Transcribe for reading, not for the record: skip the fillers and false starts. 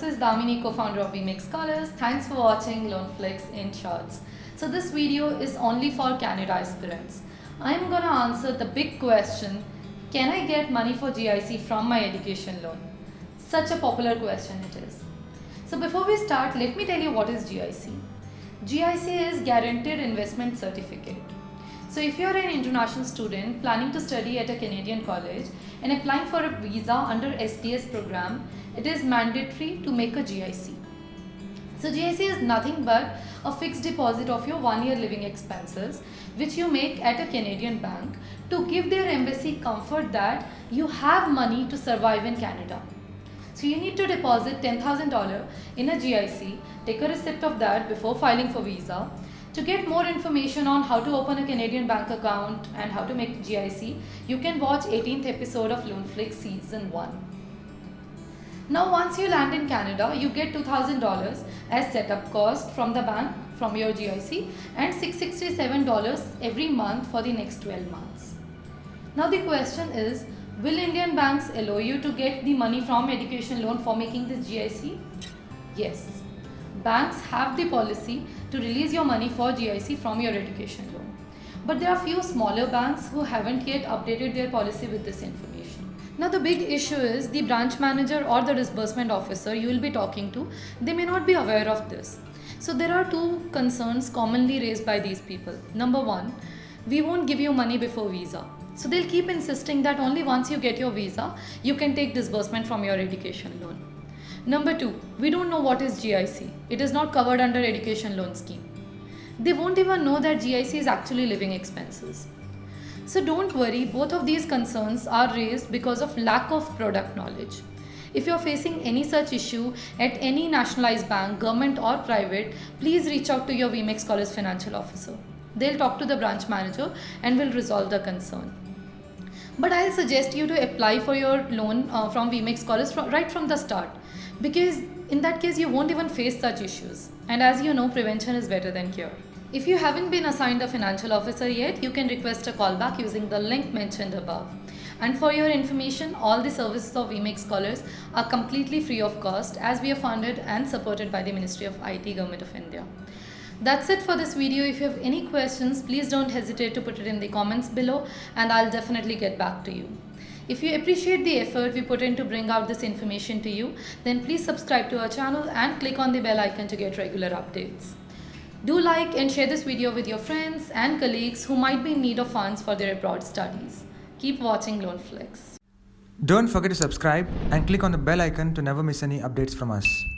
this is Damini, co-founder of VMake Scholars. Thanks for watching LearnFlix in Shorts. So this video is only for Canada aspirants. I'm gonna answer the big question, can I get money for GIC from my education loan? Such a popular question it is. So before we start, let me tell you what is GIC. GIC is Guaranteed Investment Certificate. So if you are an international student planning to study at a Canadian college and applying for a visa under SDS program, it is mandatory to make a GIC. So GIC is nothing but a fixed deposit of your 1 year living expenses which you make at a Canadian bank to give their embassy comfort that you have money to survive in Canada. So you need to deposit $10,000 in a GIC, take a receipt of that before filing for visa. To get more information on how to open a Canadian bank account and how to make GIC, you can watch 18th episode of LearnFlix season 1. Now once you land in Canada, you get $2,000 as setup cost from the bank from your GIC and $667 every month for the next 12 months. Now the question is, will Indian banks allow you to get the money from education loan for making this GIC? Yes. Banks have the policy to release your money for GIC from your education loan. But there are few smaller banks who haven't yet updated their policy with this information. Now the big issue is the branch manager or the disbursement officer you will be talking to, they may not be aware of this. So there are two concerns commonly raised by these people. Number one, we won't give you money before visa. So they'll keep insisting that only once you get your visa, you can take disbursement from your education loan. Number two, we don't know what is GIC. It is not covered under education loan scheme. They won't even know that GIC is actually living expenses. So don't worry, both of these concerns are raised because of lack of product knowledge. If you're facing any such issue at any nationalized bank, government or private, please reach out to your VMake Scholars financial officer. They'll talk to the branch manager and will resolve the concern. But I'll suggest you to apply for your loan from VMake Scholars right from the start, because in that case you won't even face such issues. And as you know, prevention is better than cure. If you haven't been assigned a financial officer yet, you can request a callback using the link mentioned above. And for your information, all the services of VMake Scholars are completely free of cost as we are funded and supported by the Ministry of IT, Government of India. That's it for this video. If you have any questions, please don't hesitate to put it in the comments below and I'll definitely get back to you. If you appreciate the effort we put in to bring out this information to you, then please subscribe to our channel and click on the bell icon to get regular updates. Do like and share this video with your friends and colleagues who might be in need of funds for their abroad studies. Keep watching LearnFlix. Don't forget to subscribe and click on the bell icon to never miss any updates from us.